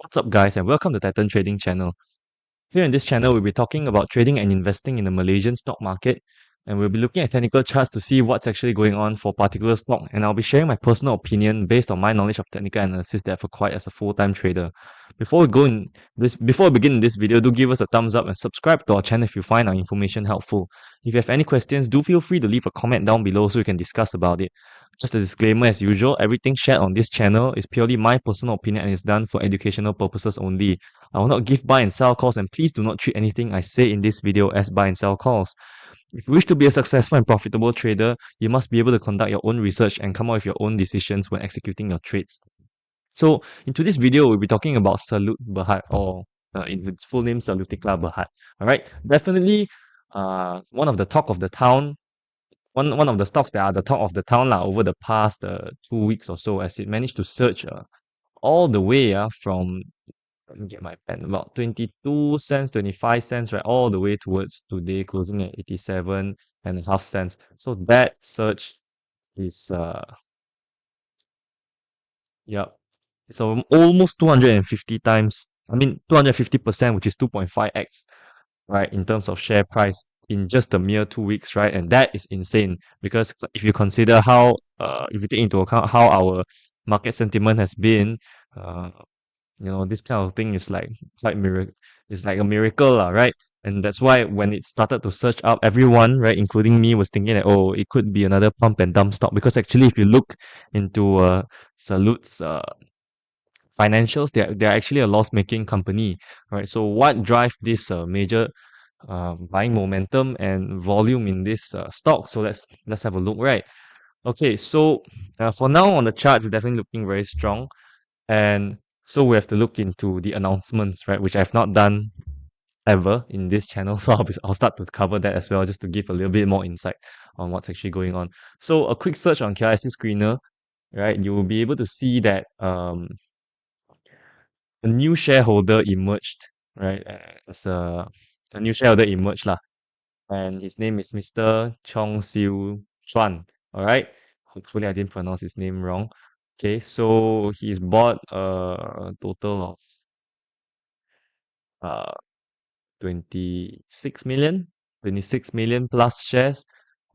What's up, guys, and welcome to Titan Trading Channel. Here in this channel, we'll be talking about trading and investing in the Malaysian stock market, and we'll be looking at technical charts to see what's actually going on for particular stock. And I'll be sharing my personal opinion based on my knowledge of technical analysis that I've acquired as a full-time trader. Before we begin this video, do give us a thumbs up and subscribe to our channel if you find our information helpful. If you have any questions, do feel free to leave a comment down below so we can discuss about it. Just a disclaimer as usual, everything shared on this channel is purely my personal opinion and is done for educational purposes only. I will not give buy and sell calls, and please do not treat anything I say in this video as buy and sell calls. If you wish to be a successful and profitable trader, you must be able to conduct your own research and come up with your own decisions when executing your trades. So, in today's video, we'll be talking about SALUTE BHD, or in its full name, Salutikla BHD. Alright, definitely one of the talk of the town, one of the stocks that are the talk of the town over the past 2 weeks or so, as it managed to surge all the way from, let me get my pen, about 22 cents, 25 cents, right, all the way towards today closing at 87.5 cents. So that surge is yep, it's almost 250 times, 250%, which is 2.5x, right, in terms of share price in just a mere 2 weeks, right? And that is insane, because if you consider how if you take into account how our market sentiment has been, this kind of thing is like quite miracle. It's like a miracle, right? And that's why when it started to surge up, everyone, right, including me, was thinking that, oh, it could be another pump and dump stock. Because actually, if you look into Salute's financials, they're actually a loss-making company, right? So what drives this major buying momentum and volume in this stock? So let's have a look, right? Okay, so for now on the chart, it's definitely looking very strong. And so we have to look into the announcements, right? Which I've not done ever in this channel. So I'll start to cover that as well, just to give a little bit more insight on what's actually going on. So a quick search on KIC Screener, right? You will be able to see that a new shareholder emerged, right? As a new shareholder emerged lah. And his name is Mr. Chong Siu Chuan. All right. Hopefully I didn't pronounce his name wrong. Okay, so he's bought a total of uh 26 million, 26 million plus shares,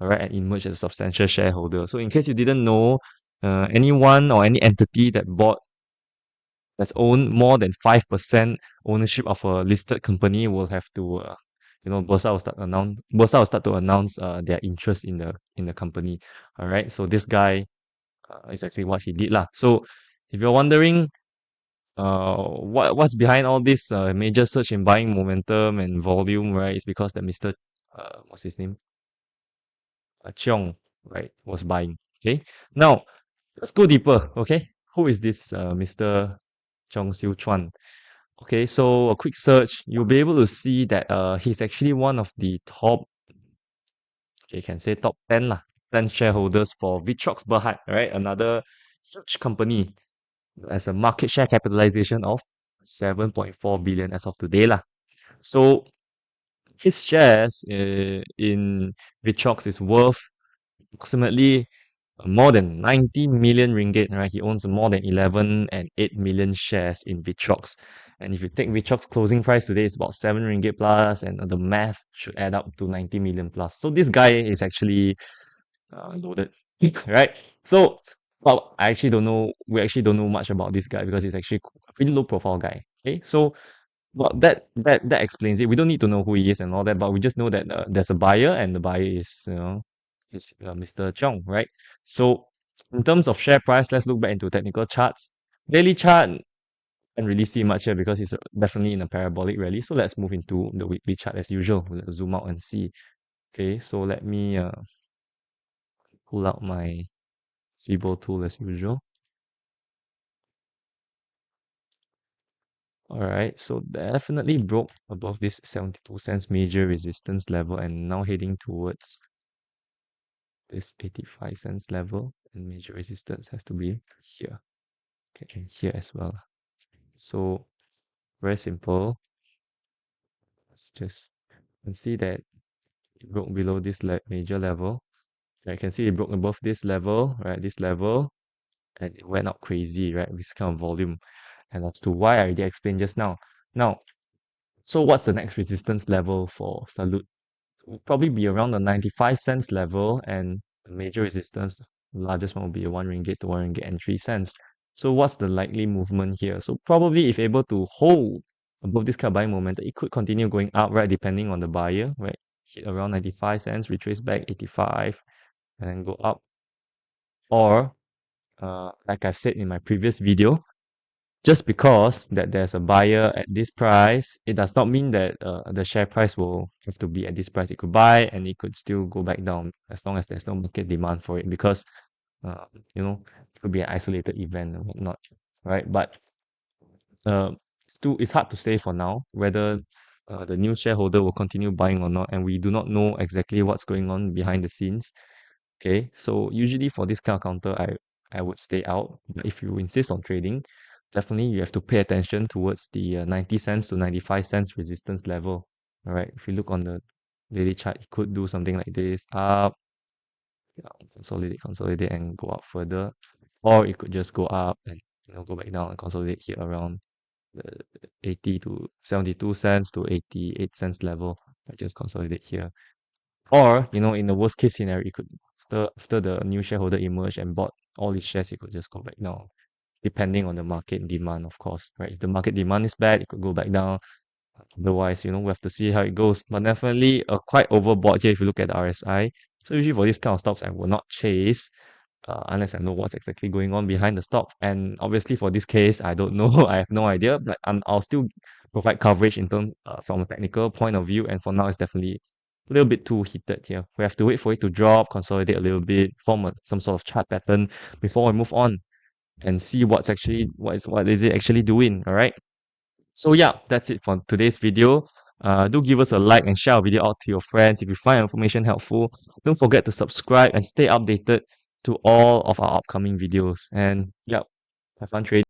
all right, and emerged as a substantial shareholder. So in case you didn't know, anyone or any entity that's owned more than 5% ownership of a listed company will have to Bursa will start to announce their interest in the company. All right, so this guy is actually what he did lah. So if you're wondering what's behind all this major surge in buying momentum and volume, right? It's because that Mr. What's his name? Cheong, right, was buying. Okay, now let's go deeper. Okay, who is this Mr. Chong Siu Chuan? Okay, so a quick search, you'll be able to see that he's actually one of the top, okay, you can say top 10 lah, 10 shareholders for Vitrox Berhad, right? Another huge company as a market share capitalization of 7.4 billion as of today lah. So his shares in Vitrox is worth approximately more than 90 million ringgit, right? He owns more than 11.8 million shares in Vitrox. And if you take Vitrox closing price today, it's about 7 ringgit plus, and the math should add up to 90 million plus. So this guy is actually loaded, right? So, well, we actually don't know much about this guy because he's actually a pretty low profile guy. Okay, so well, that explains it. We don't need to know who he is and all that, but we just know that there's a buyer, and the buyer is Mr. Chong, right? So in terms of share price, let's look back into technical charts. Daily chart, can't really see much here because it's definitely in a parabolic rally. So let's move into the weekly chart as usual. We'll zoom out and see. Okay, so let me pull out my Fibo tool as usual. Alright, so definitely broke above this 72 cents major resistance level and now heading towards this 85 cents level, and major resistance has to be here. Okay, and here as well. So very simple. Let's just see that it broke below this major level. I can see it broke above this level, right? This level, and it went up crazy, right? With this kind of volume. And as to why, I already explained just now. Now, so what's the next resistance level for Salute? Will probably be around the 95 cents level, and the major resistance, the largest one will be a 1 ringgit to 1 ringgit and 3 cents. So what's the likely movement here? So probably if able to hold above this kind of buying momentum, it could continue going up, right? Depending on the buyer, right? Hit around 95 cents, retrace back 85, and then go up. Or, like I've said in my previous video, just because that there's a buyer at this price, it does not mean that the share price will have to be at this price. It could buy and it could still go back down as long as there's no market demand for it, because uh, it could be an isolated event or whatnot, right? But uh, it's hard to say for now whether the new shareholder will continue buying or not, and we do not know exactly what's going on behind the scenes. Okay, so usually for this kind of counter, I would stay out. But if you insist on trading, definitely you have to pay attention towards the 90 cents to 95 cents resistance level. All right, if you look on the daily chart, it could do something like this: up, consolidate, and go up further, or it could just go up and go back down and consolidate here around the 80 to 72 cents to 88 cents level. I just consolidate here. Or, in the worst case scenario, it could, after the new shareholder emerged and bought all these shares, it could just go back down, depending on the market demand, of course, right? If the market demand is bad, it could go back down. Otherwise, we have to see how it goes. But definitely quite overbought here if you look at the RSI. So usually for these kind of stocks, I will not chase unless I know what's exactly going on behind the stock. And obviously for this case, I don't know. I have no idea, but I'll still provide coverage in terms from a technical point of view. And for now, it's definitely a little bit too heated here. We have to wait for it to drop, consolidate a little bit, form some sort of chart pattern before we move on and see what is it actually doing. All right. So yeah, that's it for today's video. Do give us a like and share our video out to your friends if you find information helpful. Don't forget to subscribe and stay updated to all of our upcoming videos. And yeah, have fun trading.